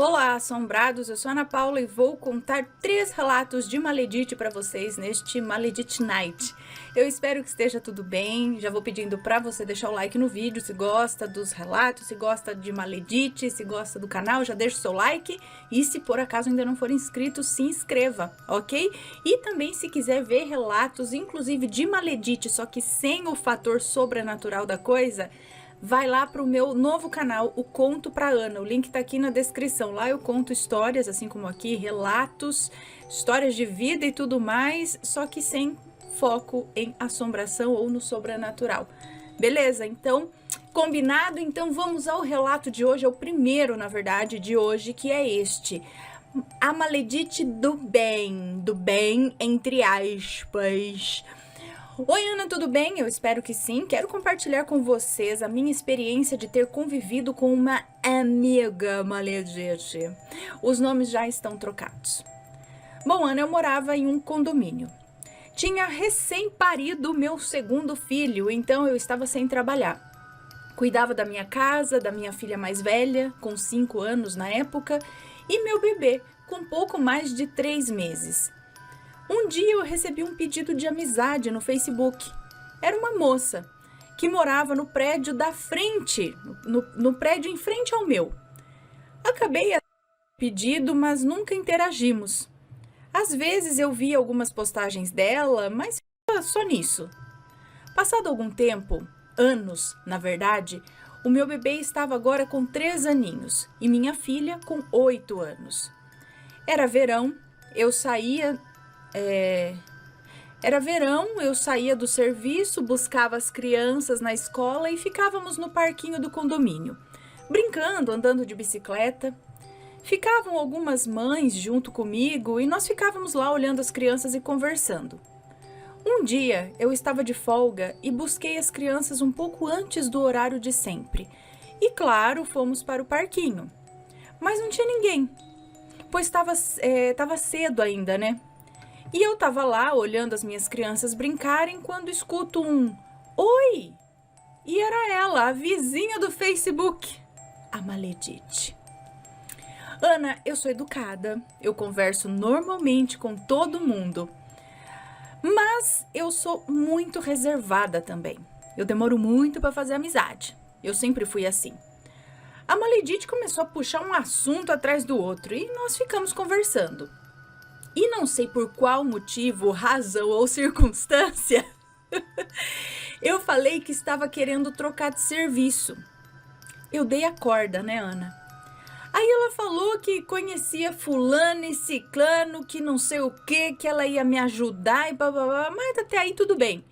Olá, assombrados! Eu sou a Ana Paula e vou contar 3 relatos de Maledite para vocês neste Maledite Night. Eu espero que esteja tudo bem. Já vou pedindo para você deixar o like no vídeo se gosta dos relatos, se gosta de Maledite, se gosta do canal, já deixa o seu like. E se por acaso ainda não for inscrito, se inscreva, ok? E também se quiser ver relatos, inclusive de Maledite, só que sem o fator sobrenatural da coisa, vai lá para o meu novo canal, o Conto pra Ana. O link tá aqui na descrição. Lá eu conto histórias, assim como aqui, relatos, histórias de vida e tudo mais, só que sem foco em assombração ou no sobrenatural. Beleza? Então, combinado? Então vamos ao relato de hoje, é o primeiro, na verdade, de hoje, que é este. A Maledite do bem entre aspas. Oi Ana, tudo bem? Eu espero que sim. Quero compartilhar com vocês a minha experiência de ter convivido com uma amiga maledite. Os nomes já estão trocados. Bom, Ana, eu morava em um condomínio. Tinha recém-parido meu segundo filho, então eu estava sem trabalhar. Cuidava da minha casa, da minha filha mais velha, com 5 anos na época, e meu bebê, com pouco mais de 3 meses. Um dia eu recebi um pedido de amizade no Facebook. Era uma moça que morava no prédio da frente, no prédio em frente ao meu. Acabei pedido, mas nunca interagimos. Às vezes eu via algumas postagens dela, mas só nisso. Passado algum tempo, anos, na verdade, o meu bebê estava agora com 3 aninhos e minha filha com 8 anos. Era verão, eu saía do serviço, buscava as crianças na escola e ficávamos no parquinho do condomínio, brincando, andando de bicicleta. Ficavam algumas mães junto comigo e nós ficávamos lá olhando as crianças e conversando. Um dia eu estava de folga e busquei as crianças um pouco antes do horário de sempre. E claro, fomos para o parquinho. Mas não tinha ninguém, pois estava cedo ainda, né? E eu tava lá olhando as minhas crianças brincarem quando escuto um "Oi!" E era ela, a vizinha do Facebook, a Maledite. Ana, eu sou educada, eu converso normalmente com todo mundo, mas eu sou muito reservada também. Eu demoro muito para fazer amizade, eu sempre fui assim. A Maledite começou a puxar um assunto atrás do outro e nós ficamos conversando. E não sei por qual motivo, razão ou circunstância, eu falei que estava querendo trocar de serviço. Eu dei a corda, né, Ana? Aí ela falou que conhecia fulano e ciclano, que não sei o que ela ia me ajudar e blá, mas até aí tudo bem.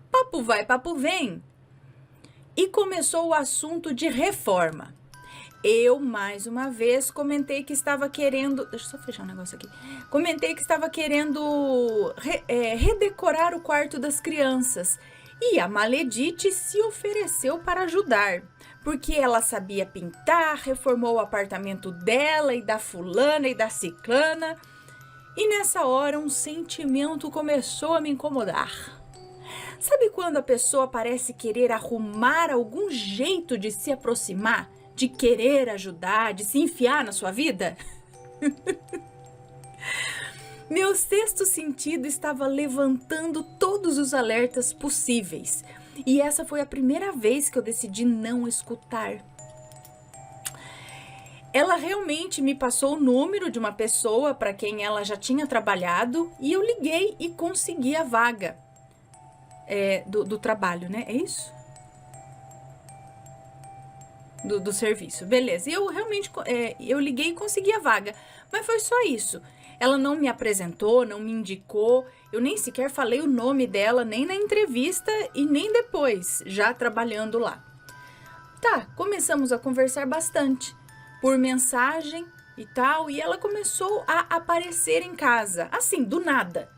Papo vai, papo vem. E começou o assunto de reforma. Eu, mais uma vez, comentei que estava querendo... Deixa eu só fechar um negócio aqui. Comentei que estava querendo redecorar o quarto das crianças. E a Maledite se ofereceu para ajudar, porque ela sabia pintar, reformou o apartamento dela e da fulana e da ciclana. E nessa hora um sentimento começou a me incomodar. Sabe quando a pessoa parece querer arrumar algum jeito de se aproximar? De querer ajudar, de se enfiar na sua vida? Meu sexto sentido estava levantando todos os alertas possíveis. E essa foi a primeira vez que eu decidi não escutar. Ela realmente me passou o número de uma pessoa para quem ela já tinha trabalhado e eu liguei e consegui a vaga do trabalho, né? É isso? Do serviço, beleza. E eu realmente, eu liguei e consegui a vaga, mas foi só isso. Ela não me apresentou, não me indicou, eu nem sequer falei o nome dela, nem na entrevista e nem depois, já trabalhando lá. Tá, começamos a conversar bastante, por mensagem e tal, e ela começou a aparecer em casa, assim, do nada.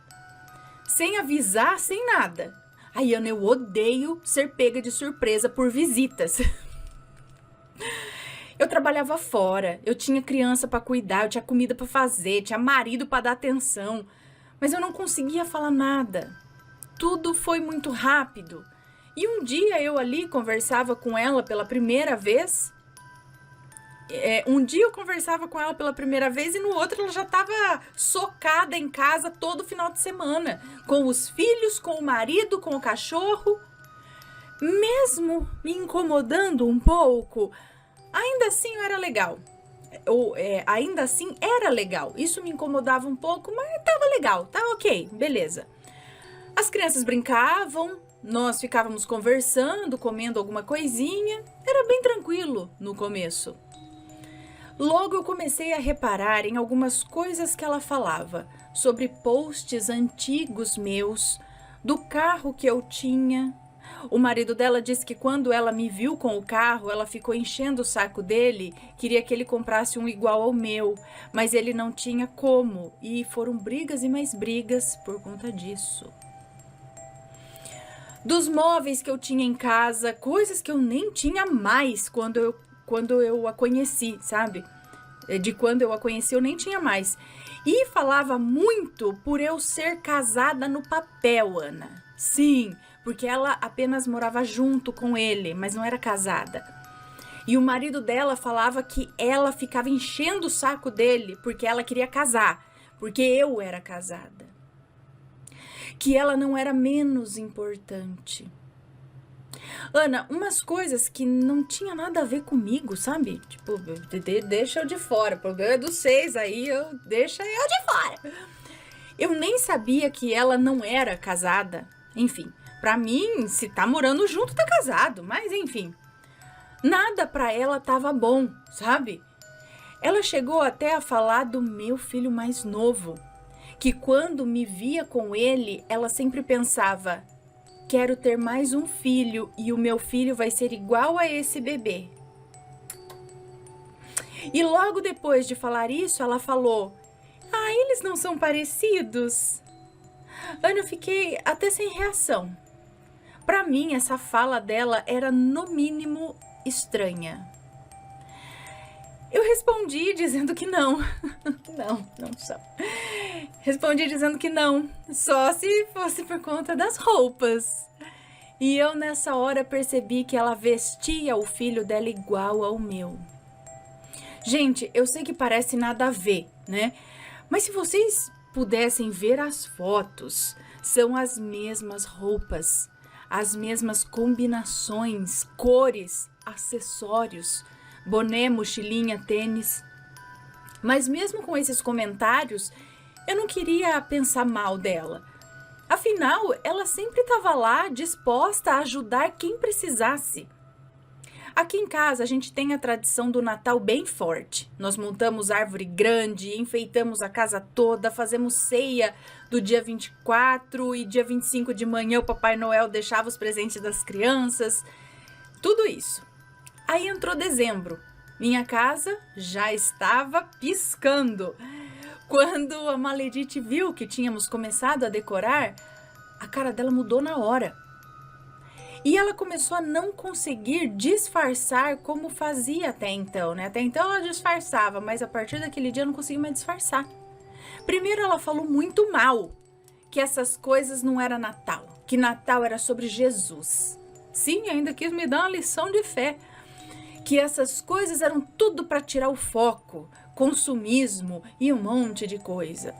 Sem avisar, sem nada. Ai, Ana, eu odeio ser pega de surpresa por visitas. Eu trabalhava fora, eu tinha criança para cuidar, eu tinha comida para fazer, tinha marido para dar atenção, mas eu não conseguia falar nada. Tudo foi muito rápido. E um dia eu ali conversava com ela pela primeira vez Um dia eu conversava com ela pela primeira vez e no outro ela já estava socada em casa todo final de semana, com os filhos, com o marido, com o cachorro. Mesmo me incomodando um pouco, ainda assim era legal. Ainda assim era legal. Isso me incomodava um pouco, mas estava legal, tá ok, beleza. As crianças brincavam, nós ficávamos conversando, comendo alguma coisinha. Era bem tranquilo no começo. Logo eu comecei a reparar em algumas coisas que ela falava, sobre posts antigos meus, do carro que eu tinha. O marido dela disse que quando ela me viu com o carro, ela ficou enchendo o saco dele, queria que ele comprasse um igual ao meu, mas ele não tinha como, e foram brigas e mais brigas por conta disso. Dos móveis que eu tinha em casa, coisas que eu nem tinha mais quando eu a conheci, sabe? De quando eu a conheci, eu nem tinha mais. E falava muito por eu ser casada no papel, Ana. Sim, porque ela apenas morava junto com ele, mas não era casada. E o marido dela falava que ela ficava enchendo o saco dele porque ela queria casar, porque eu era casada. Que ela não era menos importante. Ana, umas coisas que não tinha nada a ver comigo, sabe? Tipo, deixa eu de fora, o problema é dos 6 aí, deixa eu de fora. Eu nem sabia que ela não era casada. Enfim, pra mim, se tá morando junto, tá casado, mas enfim. Nada pra ela tava bom, sabe? Ela chegou até a falar do meu filho mais novo, que quando me via com ele, ela sempre pensava: quero ter mais um filho e o meu filho vai ser igual a esse bebê. E logo depois de falar isso, ela falou: eles não são parecidos? Ana, eu fiquei até sem reação. Para mim, essa fala dela era no mínimo estranha. Eu respondi dizendo que não. Não são. Respondi dizendo que não, só se fosse por conta das roupas. E eu nessa hora percebi que ela vestia o filho dela igual ao meu. Gente, eu sei que parece nada a ver, né? Mas se vocês pudessem ver as fotos, são as mesmas roupas, as mesmas combinações, cores, acessórios, boné, mochilinha, tênis. Mas mesmo com esses comentários, eu não queria pensar mal dela. Afinal, ela sempre estava lá, disposta a ajudar quem precisasse. Aqui em casa, a gente tem a tradição do Natal bem forte. Nós montamos árvore grande, enfeitamos a casa toda, fazemos ceia do dia 24 e dia 25 de manhã o Papai Noel deixava os presentes das crianças. Tudo isso. Aí entrou dezembro. Minha casa já estava piscando. Quando a Maledite viu que tínhamos começado a decorar, a cara dela mudou na hora. E ela começou a não conseguir disfarçar como fazia até então, né? Até então ela disfarçava, mas a partir daquele dia eu não conseguia mais disfarçar. Primeiro ela falou muito mal, que essas coisas não era Natal, que Natal era sobre Jesus. Sim, ainda quis me dar uma lição de fé. Que essas coisas eram tudo para tirar o foco, consumismo e um monte de coisa.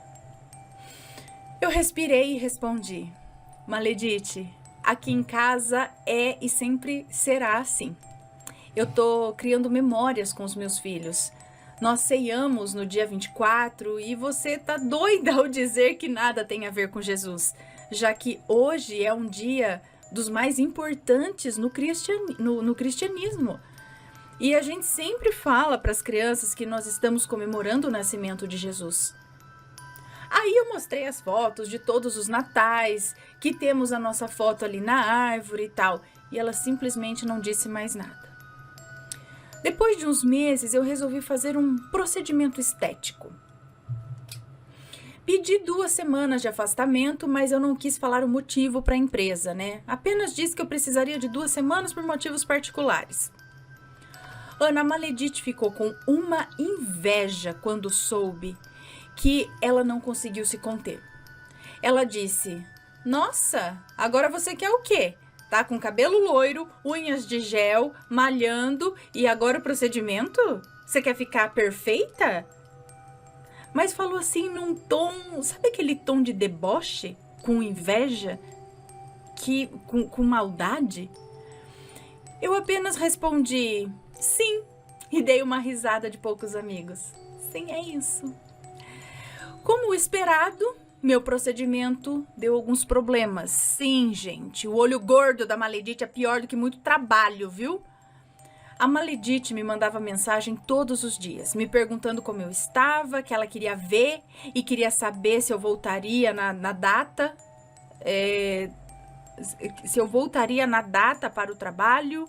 Eu respirei e respondi: Maledite, aqui em casa é e sempre será assim. Eu tô criando memórias com os meus filhos. Nós ceiamos no dia 24 e você tá doida ao dizer que nada tem a ver com Jesus, já que hoje é um dia dos mais importantes no cristianismo. E a gente sempre fala para as crianças que nós estamos comemorando o nascimento de Jesus. Aí eu mostrei as fotos de todos os natais, que temos a nossa foto ali na árvore e tal, e ela simplesmente não disse mais nada. Depois de uns meses, eu resolvi fazer um procedimento estético. Pedi 2 semanas de afastamento, mas eu não quis falar o motivo para a empresa, né? Apenas disse que eu precisaria de 2 semanas por motivos particulares. Ana Maledite ficou com uma inveja quando soube que ela não conseguiu se conter. Ela disse: nossa, agora você quer o quê? Tá com cabelo loiro, unhas de gel, malhando e agora o procedimento? Você quer ficar perfeita? Mas falou assim num tom, sabe aquele tom de deboche? Com inveja? Com maldade? Eu apenas respondi sim e dei uma risada de poucos amigos. Sim, é isso. Como esperado, meu procedimento deu alguns problemas. Sim, gente, o olho gordo da Maledite é pior do que muito trabalho, viu? A Maledite me mandava mensagem todos os dias, me perguntando como eu estava, que ela queria ver e queria saber se eu voltaria na data, se eu voltaria na data para o trabalho.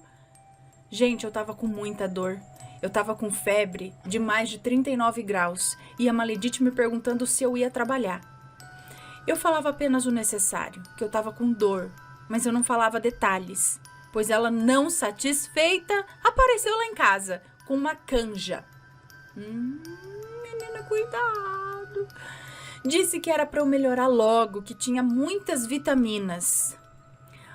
Gente, eu tava com muita dor. Eu tava com febre de mais de 39 graus e a Maledite me perguntando se eu ia trabalhar. Eu falava apenas o necessário, que eu tava com dor, mas eu não falava detalhes, pois ela, não satisfeita, apareceu lá em casa com uma canja. Menina, cuidado. Disse que era para eu melhorar logo, que tinha muitas vitaminas.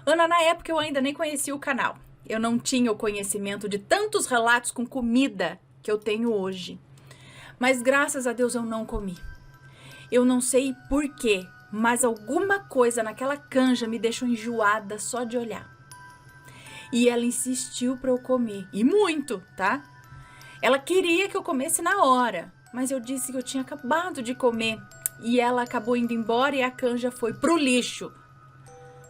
Ana, na época eu ainda nem conhecia o canal. Eu não tinha o conhecimento de tantos relatos com comida que eu tenho hoje. Mas graças a Deus eu não comi. Eu não sei por quê, mas alguma coisa naquela canja me deixou enjoada só de olhar. E ela insistiu para eu comer, e muito, tá? Ela queria que eu comesse na hora, mas eu disse que eu tinha acabado de comer. E ela acabou indo embora e a canja foi pro lixo.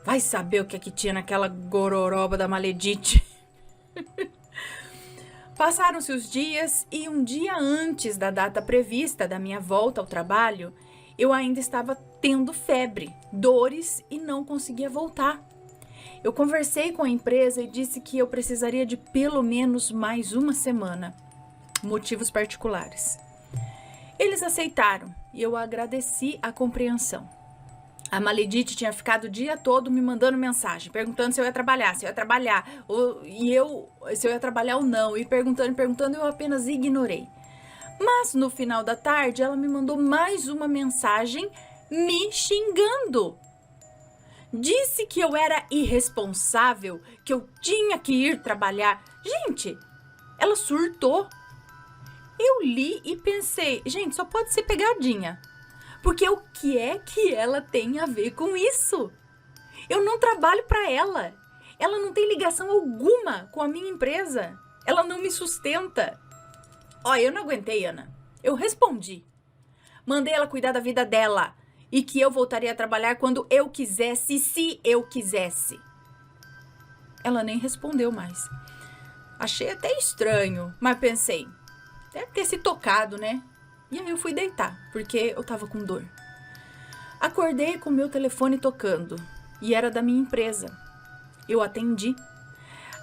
Vai saber o que é que tinha naquela gororoba da Maledite. Passaram-se os dias e um dia antes da data prevista da minha volta ao trabalho, eu ainda estava tendo febre, dores e não conseguia voltar. Eu conversei com a empresa e disse que eu precisaria de pelo menos mais uma semana. Motivos particulares. Eles aceitaram e eu agradeci a compreensão. A Maledite tinha ficado o dia todo me mandando mensagem, perguntando se eu ia trabalhar, se eu ia trabalhar ou não, e perguntando, eu apenas ignorei. Mas no final da tarde, ela me mandou mais uma mensagem me xingando. Disse que eu era irresponsável, que eu tinha que ir trabalhar. Gente, ela surtou. Eu li e pensei, gente, só pode ser pegadinha. Porque o que é que ela tem a ver com isso? Eu não trabalho para ela. Ela não tem ligação alguma com a minha empresa. Ela não me sustenta. Ó, eu não aguentei, Ana. Eu respondi. Mandei ela cuidar da vida dela. E que eu voltaria a trabalhar quando eu quisesse, se eu quisesse. Ela nem respondeu mais. Achei até estranho, mas pensei, deve ter se tocado, né? E aí eu fui deitar, porque eu tava com dor. Acordei com meu telefone tocando, e era da minha empresa. Eu atendi.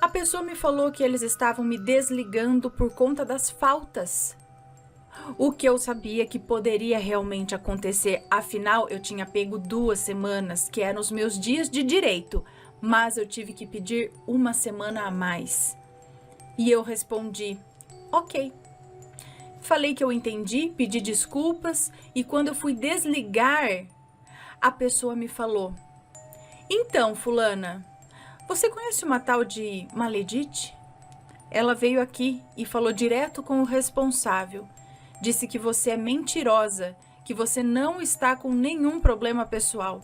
A pessoa me falou que eles estavam me desligando por conta das faltas. O que eu sabia que poderia realmente acontecer, afinal eu tinha pego 2 semanas, que eram os meus dias de direito, mas eu tive que pedir 1 semana a mais. E eu respondi, ok. Falei que eu entendi, pedi desculpas e quando eu fui desligar, a pessoa me falou, então, fulana, você conhece uma tal de Maledite? Ela veio aqui e falou direto com o responsável. Disse que você é mentirosa, que você não está com nenhum problema pessoal,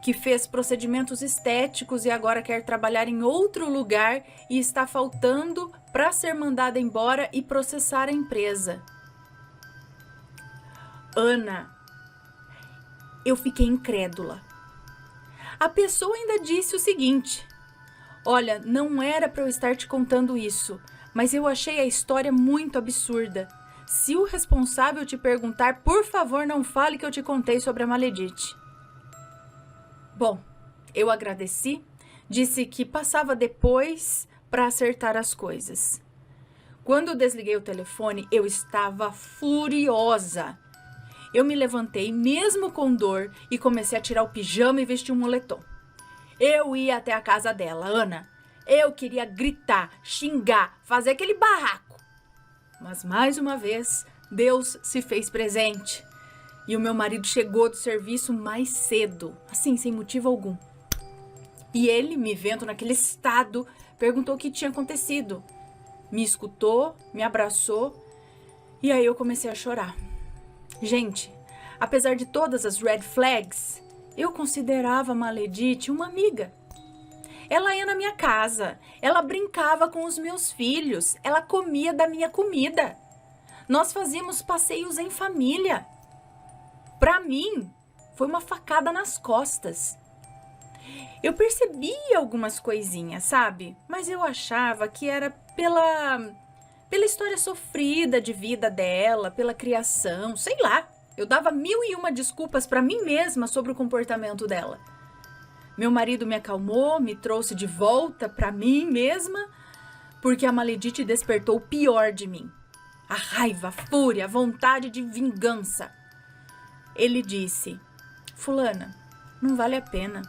que fez procedimentos estéticos e agora quer trabalhar em outro lugar e está faltando para ser mandada embora e processar a empresa. Ana, eu fiquei incrédula. A pessoa ainda disse o seguinte, olha, não era para eu estar te contando isso, mas eu achei a história muito absurda. Se o responsável te perguntar, por favor, não fale que eu te contei sobre a Maledite. Bom, eu agradeci, disse que passava depois para acertar as coisas. Quando eu desliguei o telefone, eu estava furiosa. Eu me levantei, mesmo com dor, e comecei a tirar o pijama e vestir um moletom. Eu ia até a casa dela, Ana. Eu queria gritar, xingar, fazer aquele barraco. Mas mais uma vez, Deus se fez presente. E o meu marido chegou do serviço mais cedo, assim, sem motivo algum. E ele, me vendo naquele estado, perguntou o que tinha acontecido. Me escutou, me abraçou E aí eu comecei a chorar. Gente, apesar de todas as red flags, eu considerava a Maledite uma amiga. Ela ia na minha casa, ela brincava com os meus filhos, ela comia da minha comida. Nós fazíamos passeios em família. Para mim, foi uma facada nas costas. Eu percebia algumas coisinhas, sabe? Mas eu achava que era pela história sofrida de vida dela, pela criação, sei lá. Eu dava 1001 desculpas para mim mesma sobre o comportamento dela. Meu marido me acalmou, me trouxe de volta para mim mesma, porque a Maledite despertou o pior de mim. A raiva, a fúria, a vontade de vingança. Ele disse: fulana, não vale a pena.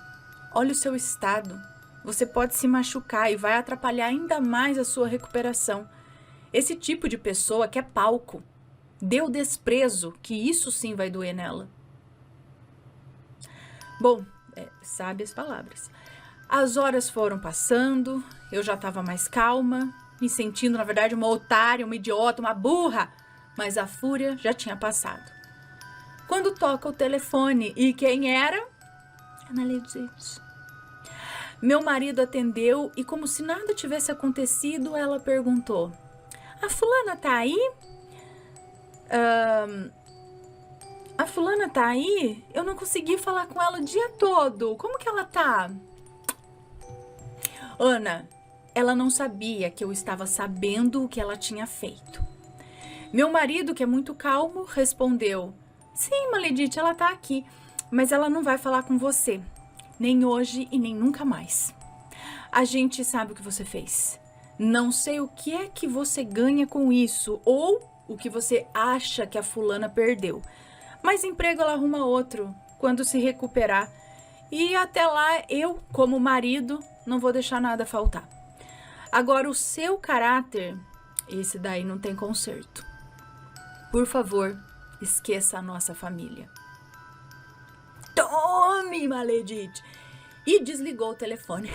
Olha o seu estado. Você pode se machucar e vai atrapalhar ainda mais a sua recuperação. Esse tipo de pessoa quer palco. Dê o desprezo, que isso sim vai doer nela. Bom, sabe as palavras. As horas foram passando, eu já estava mais calma, me sentindo, na verdade, uma otária, uma idiota, uma burra. Mas a fúria já tinha passado. Quando toca o telefone, e quem era? Maledite. Meu marido atendeu e, como se nada tivesse acontecido, ela perguntou: a fulana tá aí? A fulana tá aí? Eu não consegui falar com ela o dia todo. Como que ela tá? Ana, ela não sabia que eu estava sabendo o que ela tinha feito. Meu marido, que é muito calmo, respondeu: sim, Maledite, ela tá aqui, mas ela não vai falar com você. Nem hoje e nem nunca mais. A gente sabe o que você fez. Não sei o que é que você ganha com isso ou o que você acha que a fulana perdeu. Mas emprego ela arruma outro quando se recuperar. E até lá eu, como marido, não vou deixar nada faltar. Agora o seu caráter, esse daí não tem conserto. Por favor, esqueça a nossa família. Tome, Maledite! E desligou o telefone.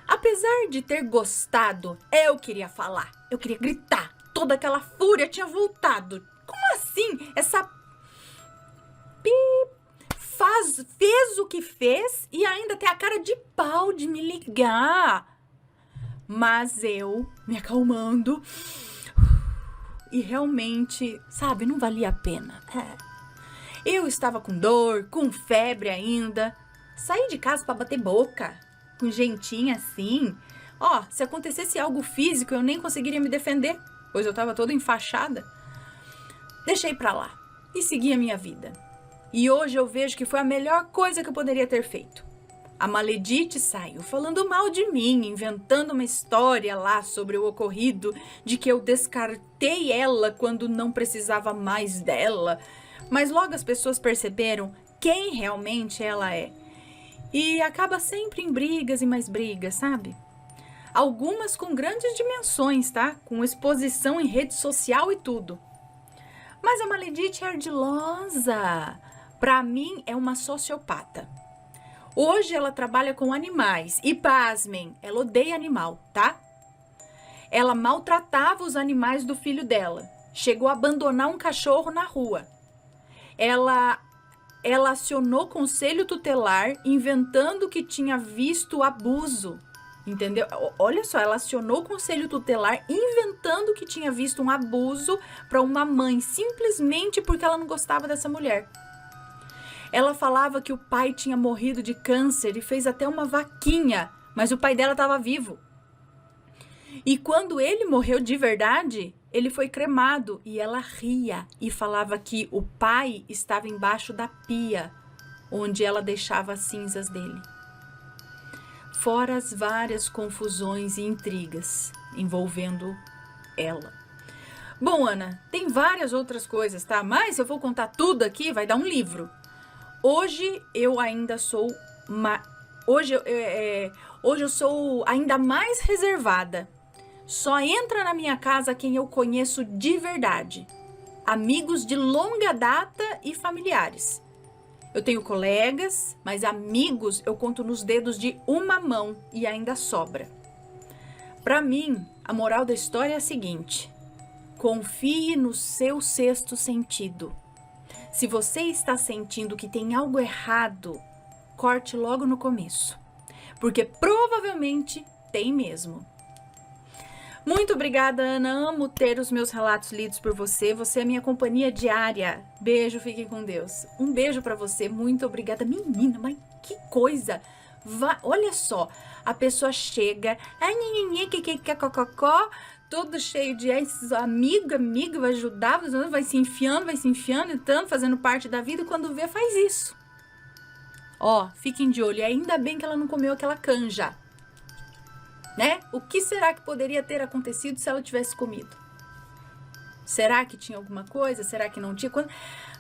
Apesar de ter gostado, eu queria falar. Eu queria gritar. Toda aquela fúria tinha voltado. Como assim? Essa fez o que fez e ainda tem a cara de pau de me ligar. Mas eu, me acalmando, e realmente, sabe, não valia a pena. Eu estava com dor, com febre ainda. Saí de casa para bater boca, com gentinha assim. Se acontecesse algo físico, eu nem conseguiria me defender, pois eu estava toda enfaixada. Deixei pra lá e segui a minha vida. E hoje eu vejo que foi a melhor coisa que eu poderia ter feito. A Maledite saiu falando mal de mim, inventando uma história lá sobre o ocorrido, de que eu descartei ela quando não precisava mais dela. Mas logo as pessoas perceberam quem realmente ela é. E acaba sempre em brigas e mais brigas, sabe? Algumas com grandes dimensões, tá? Com exposição em rede social e tudo. Mas a Maledite é ardilosa. Pra mim, é uma sociopata. Hoje ela trabalha com animais e, pasmem, ela odeia animal, tá? Ela maltratava os animais do filho dela. Chegou a abandonar um cachorro na rua. Ela acionou o conselho tutelar inventando que tinha visto abuso. Entendeu? Olha só, ela acionou o conselho tutelar inventando que tinha visto um abuso para uma mãe, simplesmente porque ela não gostava dessa mulher. Ela falava que o pai tinha morrido de câncer e fez até uma vaquinha, mas o pai dela estava vivo. E quando ele morreu de verdade, ele foi cremado e ela ria e falava que o pai estava embaixo da pia, onde ela deixava as cinzas dele. Fora as várias confusões e intrigas envolvendo ela. Bom, Ana, tem várias outras coisas, tá? Mas eu vou contar tudo aqui, vai dar um livro. Hoje eu ainda sou hoje eu sou ainda mais reservada. Só entra na minha casa quem eu conheço de verdade. Amigos de longa data e familiares. Eu tenho colegas, mas amigos eu conto nos dedos de uma mão e ainda sobra. Para mim, a moral da história é a seguinte: Confie no seu sexto sentido. Se você está sentindo que tem algo errado, corte logo no começo, porque provavelmente tem mesmo. Muito obrigada, Ana. Amo ter os meus relatos lidos por você. Você é minha companhia diária. Beijo, fiquem com Deus. Um beijo pra você. Muito obrigada. Menina, mas que coisa. Olha só, a pessoa chega, todo cheio de amigo, vai ajudar, vai se enfiando, entrando, fazendo parte da vida, e quando vê, faz isso. Ó, fiquem de olho. E ainda bem que ela não comeu aquela canja. Né? O que será que poderia ter acontecido se ela tivesse comido? Será que tinha alguma coisa? Será que não tinha?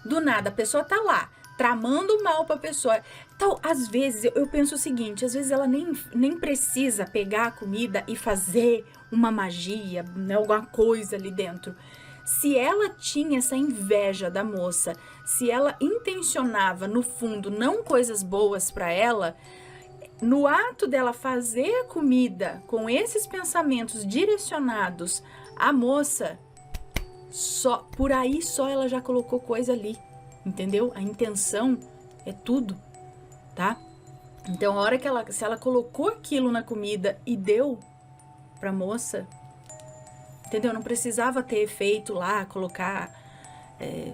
Do nada, a pessoa tá lá, tramando mal pra pessoa. Então, às vezes, eu penso o seguinte, às vezes ela nem precisa pegar a comida e fazer uma magia, né, alguma coisa ali dentro. Se ela tinha essa inveja da moça, se ela intencionava, no fundo, não coisas boas pra ela, no ato dela fazer a comida com esses pensamentos direcionados à moça, só por aí só ela já colocou coisa ali, entendeu? A intenção é tudo, tá? Então, a hora que se ela colocou aquilo na comida e deu pra moça, entendeu? Não precisava ter efeito lá, colocar,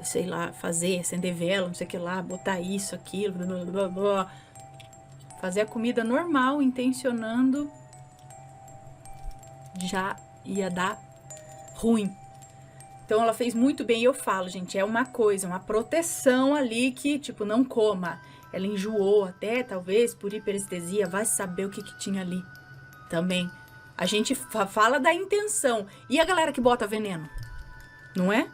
sei lá, acender vela, não sei o que lá, botar isso, aquilo, blá, blá, blá. Fazer a comida normal, intencionando, já ia dar ruim. Então, ela fez muito bem. E eu falo, gente, é uma coisa, uma proteção ali que, tipo, não coma. Ela enjoou até, talvez, por hiperestesia. Vai saber o que tinha ali também. A gente fala da intenção. E a galera que bota veneno? Não é?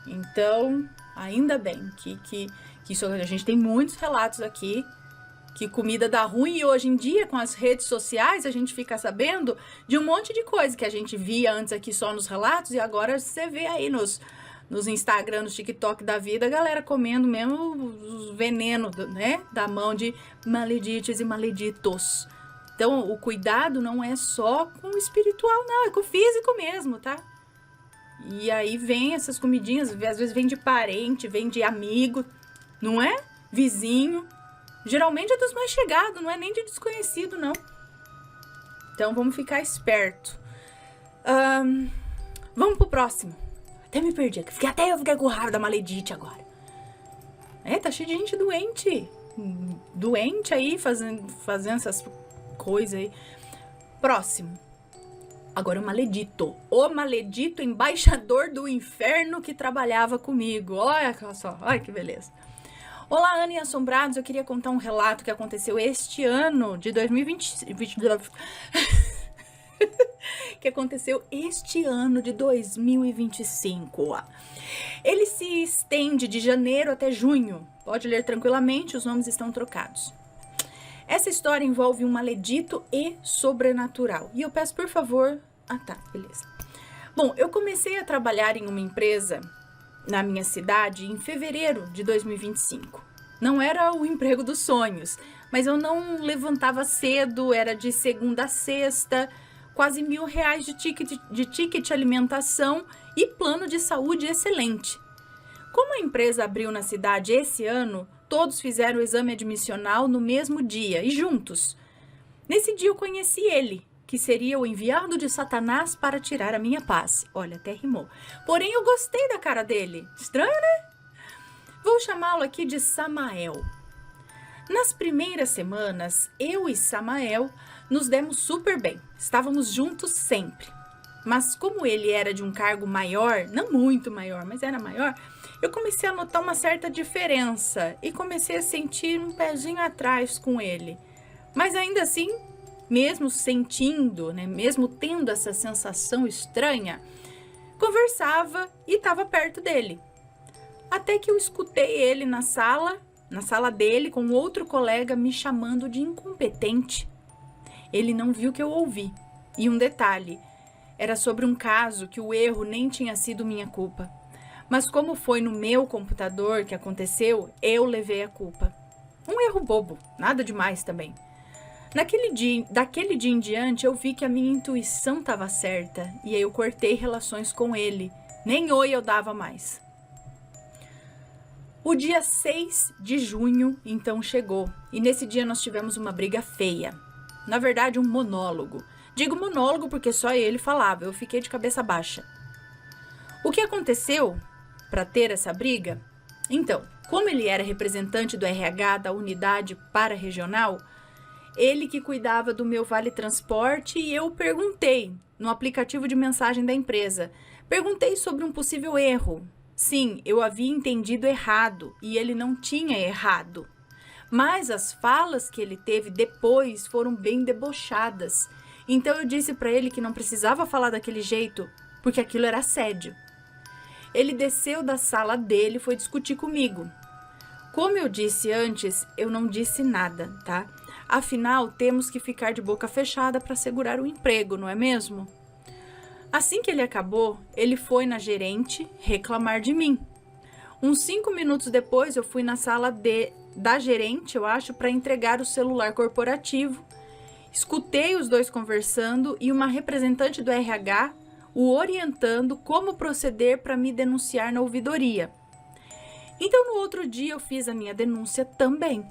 Então, ainda bem que isso, a gente tem muitos relatos aqui que comida dá ruim, e hoje em dia, com as redes sociais, a gente fica sabendo de um monte de coisa que a gente via antes aqui só nos relatos, e agora você vê aí nos Instagram, nos TikTok da vida, a galera comendo mesmo os venenos, né, da mão de maledites e maleditos. Então, o cuidado não é só com o espiritual, não, é com o físico mesmo, tá? E aí vem essas comidinhas, às vezes vem de parente, vem de amigo, não é? Vizinho. Geralmente é dos mais chegados, não é nem de desconhecido, não. Então, vamos ficar esperto. Vamos pro próximo. Até me perdi. Até eu fiquei com raiva da maledite agora. Tá cheio de gente doente. Doente aí, fazendo essas coisas aí. Próximo. Agora o maledito. O maledito embaixador do inferno que trabalhava comigo. Olha só, olha que beleza. Olá, Ana e Assombrados, eu queria contar um relato que aconteceu este ano de 2020, que aconteceu este ano de 2025. Ele se estende de janeiro até junho, pode ler tranquilamente, os nomes estão trocados. Essa história envolve um maledito e sobrenatural, e eu peço por favor... tá, beleza. Bom, eu comecei a trabalhar em uma empresa na minha cidade em fevereiro de 2025. Não era o emprego dos sonhos, mas eu não levantava cedo, era de segunda a sexta, quase R$1.000 de ticket alimentação e plano de saúde excelente. Como a empresa abriu na cidade esse ano, todos fizeram o exame admissional no mesmo dia e juntos. Nesse dia eu conheci ele, que seria o enviado de Satanás para tirar a minha paz. Olha, até rimou. Porém, eu gostei da cara dele. Estranho, né? Vou chamá-lo aqui de Samael. Nas primeiras semanas, eu e Samael nos demos super bem. Estávamos juntos sempre. Mas como ele era de um cargo maior, não muito maior, mas era maior, eu comecei a notar uma certa diferença e comecei a sentir um pezinho atrás com ele. Mas ainda assim, mesmo sentindo, né, mesmo tendo essa sensação estranha, conversava e estava perto dele. Até que eu escutei ele na sala dele, com outro colega me chamando de incompetente. Ele não viu que eu ouvi. E um detalhe, era sobre um caso que o erro nem tinha sido minha culpa. Mas como foi no meu computador que aconteceu, eu levei a culpa. Um erro bobo, nada demais também. Daquele dia em diante, eu vi que a minha intuição estava certa e aí eu cortei relações com ele, Nem oi eu dava mais. O dia 6 de junho, então, chegou. E nesse dia nós tivemos uma briga feia. Na verdade, um monólogo. Digo monólogo porque só ele falava. Eu fiquei de cabeça baixa. O que aconteceu para ter essa briga? Então, como ele era representante do RH da unidade para-regional, ele que cuidava do meu vale transporte e eu perguntei no aplicativo de mensagem da empresa. Perguntei sobre um possível erro. Sim, eu havia entendido errado e ele não tinha errado. Mas as falas que ele teve depois foram bem debochadas. Então eu disse para ele que não precisava falar daquele jeito, porque aquilo era assédio. Ele desceu da sala dele e foi discutir comigo. Como eu disse antes, eu não disse nada, tá? Afinal, temos que ficar de boca fechada para segurar o emprego, não é mesmo? Assim que ele acabou, ele foi na gerente reclamar de mim. Uns 5 minutos depois, eu fui na sala da gerente, eu acho, para entregar o celular corporativo. Escutei os dois conversando e uma representante do RH o orientando como proceder para me denunciar na ouvidoria. Então, no outro dia, eu fiz a minha denúncia também.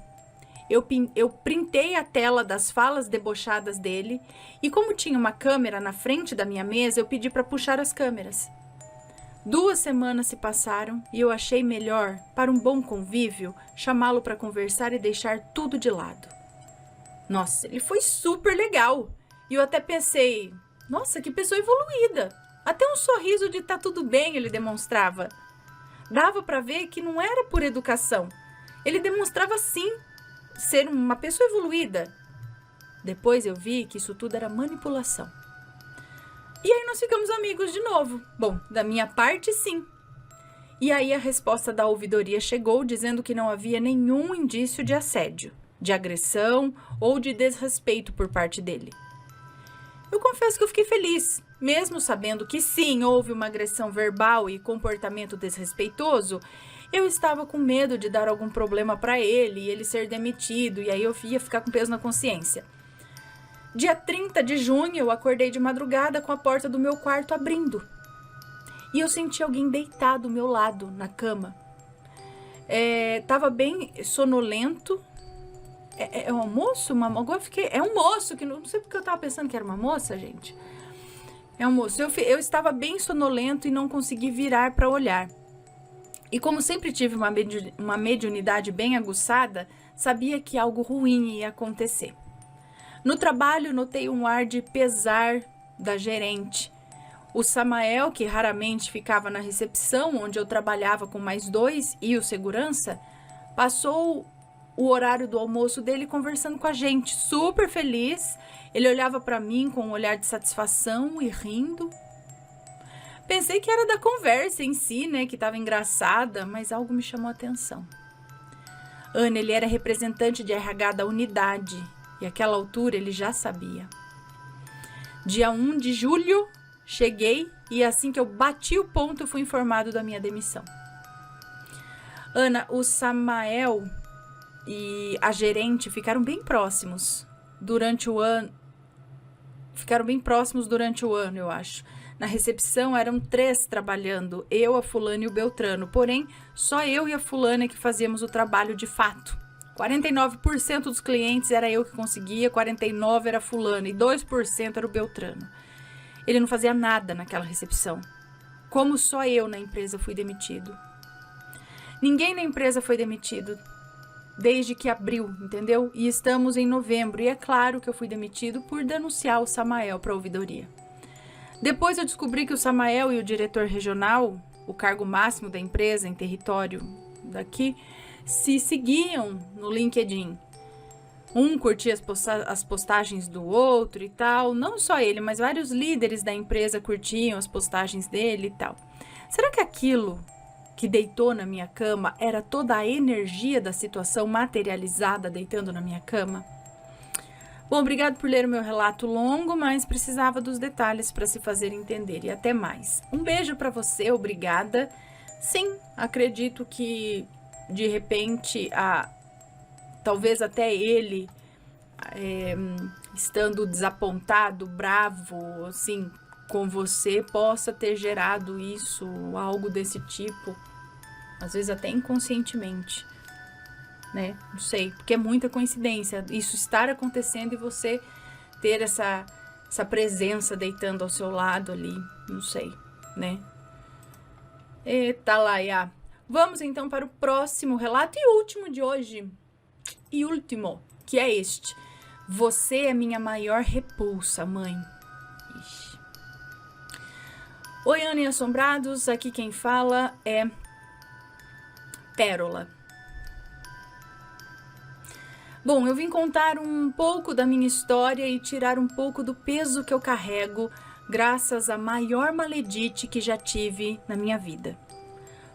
Eu printei a tela das falas debochadas dele e como tinha uma câmera na frente da minha mesa, eu pedi para puxar as câmeras. 2 semanas se passaram e eu achei melhor, para um bom convívio, chamá-lo para conversar e deixar tudo de lado. Nossa, ele foi super legal. E eu até pensei, nossa, que pessoa evoluída. Até um sorriso de tá tudo bem ele demonstrava. Dava para ver que não era por educação. Ele demonstrava sim ser uma pessoa evoluída. Depois eu vi que isso tudo era manipulação. E aí nós ficamos amigos de novo. Bom, da minha parte, sim. E aí a resposta da ouvidoria chegou dizendo que não havia nenhum indício de assédio, de agressão ou de desrespeito por parte dele. Eu confesso que eu fiquei feliz, mesmo sabendo que sim, houve uma agressão verbal e comportamento desrespeitoso. Eu estava com medo de dar algum problema para ele e ele ser demitido, e aí eu ia ficar com peso na consciência. Dia 30 de junho, eu acordei de madrugada com a porta do meu quarto abrindo. E eu senti alguém deitado ao meu lado, na cama. Tava bem sonolento. É um moço? Agora é um moço, que não sei porque eu tava pensando que era uma moça, gente. É um moço. Eu estava bem sonolento e não consegui virar para olhar. E como sempre tive uma mediunidade bem aguçada, sabia que algo ruim ia acontecer. No trabalho, notei um ar de pesar da gerente. O Samael, que raramente ficava na recepção, onde eu trabalhava com mais 2, e o segurança, passou o horário do almoço dele conversando com a gente, super feliz. Ele olhava para mim com um olhar de satisfação e rindo. Pensei que era da conversa em si, né, que estava engraçada, mas algo me chamou a atenção. Ana, ele era representante de RH da unidade, e àquela altura ele já sabia. Dia 1 de julho, cheguei e assim que eu bati o ponto, eu fui informado da minha demissão. Ana, o Samael e a gerente ficaram bem próximos durante o ano. Eu acho. Na recepção eram 3 trabalhando, eu, a fulana e o Beltrano. Porém, só eu e a fulana que fazíamos o trabalho de fato. 49% dos clientes era eu que conseguia, 49% era a fulana e 2% era o Beltrano. Ele não fazia nada naquela recepção. Como só eu na empresa fui demitido. Ninguém na empresa foi demitido desde que abriu, entendeu? E estamos em novembro e é claro que eu fui demitido por denunciar o Samael para a ouvidoria. Depois eu descobri que o Samael e o diretor regional, o cargo máximo da empresa em território daqui, se seguiam no LinkedIn. Um curtia as postagens do outro e tal. Não só ele, mas vários líderes da empresa curtiam as postagens dele e tal. Será que aquilo que deitou na minha cama era toda a energia da situação materializada deitando na minha cama? Bom, obrigado por ler o meu relato longo, mas precisava dos detalhes para se fazer entender. E até mais. Um beijo para você, obrigada. Sim, acredito que de repente, talvez até ele, estando desapontado, bravo, assim, com você possa ter gerado isso, algo desse tipo, às vezes até inconscientemente, né? Não sei, porque é muita coincidência isso estar acontecendo e você ter essa presença deitando ao seu lado ali, não sei, né? Eita, Laia. Vamos então para o próximo relato e último de hoje. E último, que é este. Você é minha maior repulsa, mãe. Ixi. Oi, Ana e Assombrados. Aqui quem fala é Pérola. Bom, eu vim contar um pouco da minha história e tirar um pouco do peso que eu carrego, graças à maior maledite que já tive na minha vida.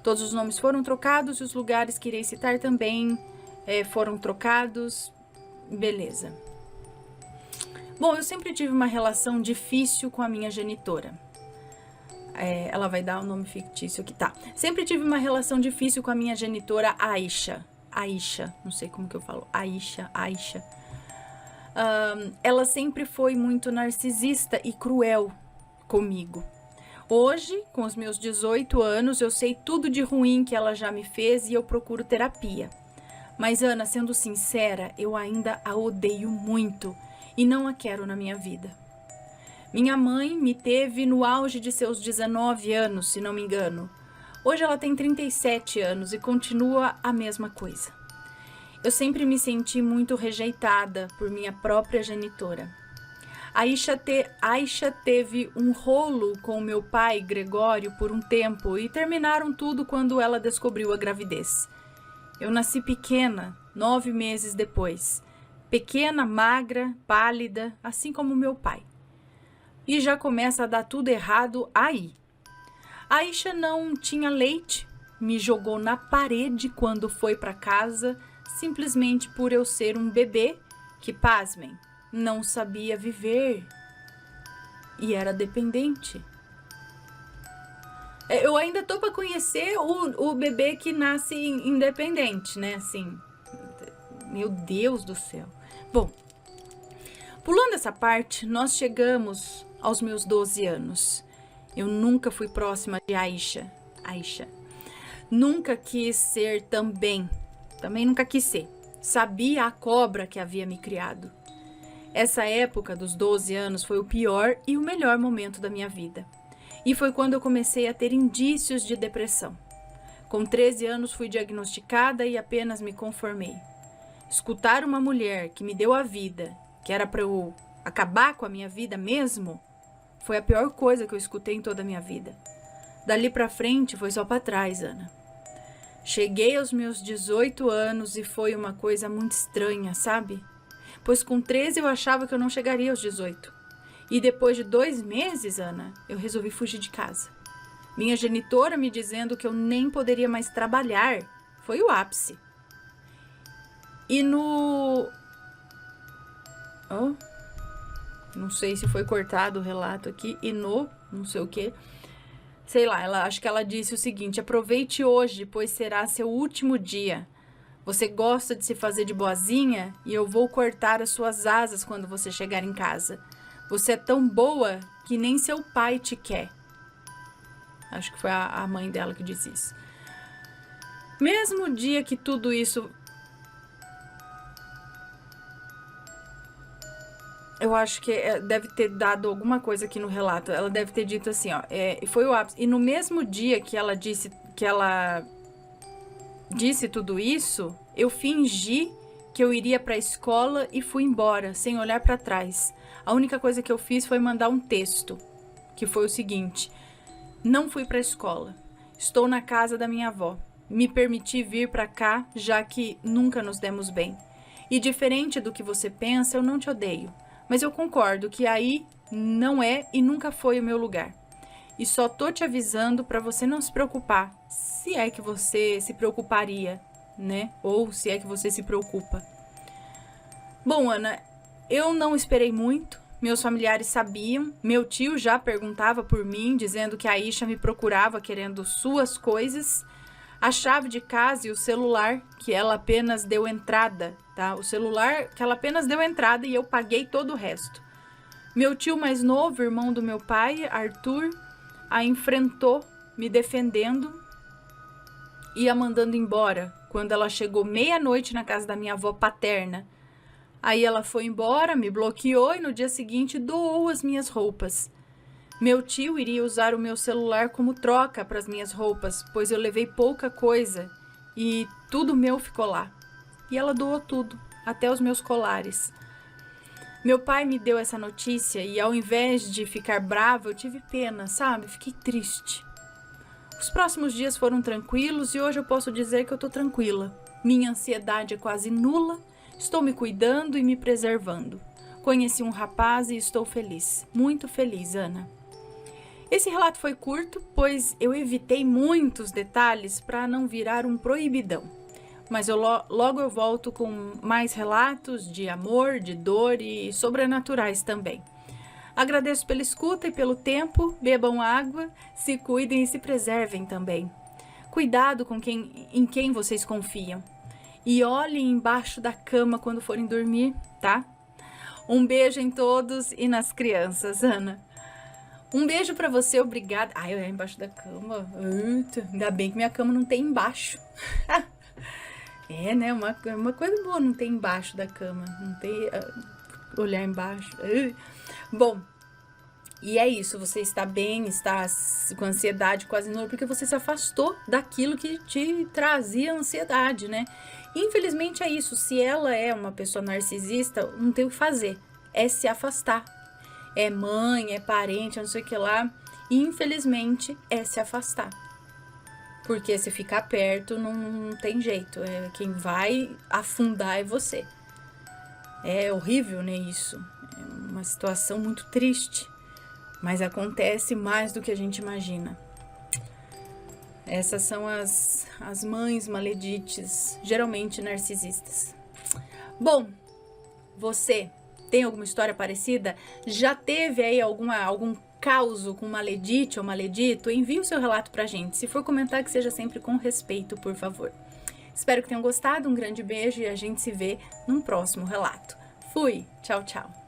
Todos os nomes foram trocados e os lugares que irei citar também foram trocados. Beleza. Bom, eu sempre tive uma relação difícil com a minha genitora. Ela vai dar o nome fictício aqui, tá. Sempre tive uma relação difícil com a minha genitora Aisha, não sei como que eu falo, Aisha. Ela sempre foi muito narcisista e cruel comigo. Hoje, com os meus 18 anos, eu sei tudo de ruim que ela já me fez e eu procuro terapia. Mas, Ana, sendo sincera, eu ainda a odeio muito e não a quero na minha vida. Minha mãe me teve no auge de seus 19 anos, se não me engano. Hoje ela tem 37 anos e continua a mesma coisa. Eu sempre me senti muito rejeitada por minha própria genitora. Aisha teve um rolo com meu pai, Gregório, por um tempo e terminaram tudo quando ela descobriu a gravidez. Eu nasci pequena, 9 meses depois. Pequena, magra, pálida, assim como meu pai. E já começa a dar tudo errado aí. Aisha não tinha leite, me jogou na parede quando foi para casa, simplesmente por eu ser um bebê que, pasmem, não sabia viver e era dependente. Eu ainda tô para conhecer o bebê que nasce independente, né? Assim, meu Deus do céu. Bom, pulando essa parte, nós chegamos aos meus 12 anos. Eu nunca fui próxima de Aisha. Nunca quis ser também nunca quis ser. Sabia a cobra que havia me criado. Essa época dos 12 anos foi o pior e o melhor momento da minha vida. E foi quando eu comecei a ter indícios de depressão. Com 13 anos fui diagnosticada e apenas me conformei. Escutar uma mulher que me deu a vida, que era para eu acabar com a minha vida mesmo, foi a pior coisa que eu escutei em toda a minha vida. Dali pra frente foi só pra trás, Ana. Cheguei aos meus 18 anos e foi uma coisa muito estranha, sabe? Pois com 13 eu achava que eu não chegaria aos 18. E depois de 2 meses, Ana, eu resolvi fugir de casa. Minha genitora me dizendo que eu nem poderia mais trabalhar foi o ápice. E no... não sei se foi cortado o relato aqui. E no... não sei o que. Sei lá, acho que ela disse o seguinte: aproveite hoje, pois será seu último dia. Você gosta de se fazer de boazinha e eu vou cortar as suas asas quando você chegar em casa. Você é tão boa que nem seu pai te quer. Acho que foi a mãe dela que disse isso. Mesmo dia que tudo isso... Eu acho que deve ter dado alguma coisa aqui no relato. Ela deve ter dito assim, ó. Foi o ápice. E no mesmo dia que ela disse tudo isso, eu fingi que eu iria para a escola e fui embora, sem olhar para trás. A única coisa que eu fiz foi mandar um texto, que foi o seguinte: não fui para a escola. Estou na casa da minha avó. Me permiti vir para cá, já que nunca nos demos bem. E diferente do que você pensa, eu não te odeio. Mas eu concordo que aí não é e nunca foi o meu lugar. E só tô te avisando para você não se preocupar, se é que você se preocuparia, né? Ou se é que você se preocupa. Bom, Ana, eu não esperei muito. Meus familiares sabiam. Meu tio já perguntava por mim, dizendo que a Aisha me procurava querendo suas coisas. A chave de casa e o celular que ela apenas deu entrada, tá? O celular que ela apenas deu entrada e eu paguei todo o resto. Meu tio mais novo, irmão do meu pai, Arthur, a enfrentou, me defendendo e a mandando embora quando ela chegou meia-noite na casa da minha avó paterna. Aí ela foi embora, me bloqueou e no dia seguinte doou as minhas roupas. Meu tio iria usar o meu celular como troca para as minhas roupas, pois eu levei pouca coisa e tudo meu ficou lá. E ela doou tudo, até os meus colares. Meu pai me deu essa notícia e ao invés de ficar brava, eu tive pena, sabe? Fiquei triste. Os próximos dias foram tranquilos e hoje eu posso dizer que eu tô tranquila. Minha ansiedade é quase nula, estou me cuidando e me preservando. Conheci um rapaz e estou feliz, muito feliz, Ana. Esse relato foi curto, pois eu evitei muitos detalhes para não virar um proibidão. Mas logo eu volto com mais relatos de amor, de dor e sobrenaturais também. Agradeço pela escuta e pelo tempo, bebam água, se cuidem e se preservem também. Cuidado com em quem vocês confiam. E olhem embaixo da cama quando forem dormir, tá? Um beijo em todos e nas crianças, Ana. Um beijo pra você, obrigada. Ai, eu ia embaixo da cama. Eita, ainda bem que minha cama não tem embaixo. É, né? Uma coisa boa não tem embaixo da cama. Não tem olhar embaixo. Bom, e é isso. Você está bem, está com ansiedade quase nula, porque você se afastou daquilo que te trazia ansiedade, né? Infelizmente é isso. Se ela é uma pessoa narcisista, não tem o que fazer. É se afastar. É mãe, é parente, não sei o que lá. Infelizmente é se afastar. Porque se ficar perto, não tem jeito. Quem vai afundar é você. É horrível, né, isso? É uma situação muito triste. Mas acontece mais do que a gente imagina. Essas são as mães maledites, geralmente narcisistas. Bom, você tem alguma história parecida? Já teve aí algum caso com maledite ou maledito? Envie o seu relato pra gente. Se for comentar, que seja sempre com respeito, por favor. Espero que tenham gostado. Um grande beijo e a gente se vê num próximo relato. Fui! Tchau, tchau!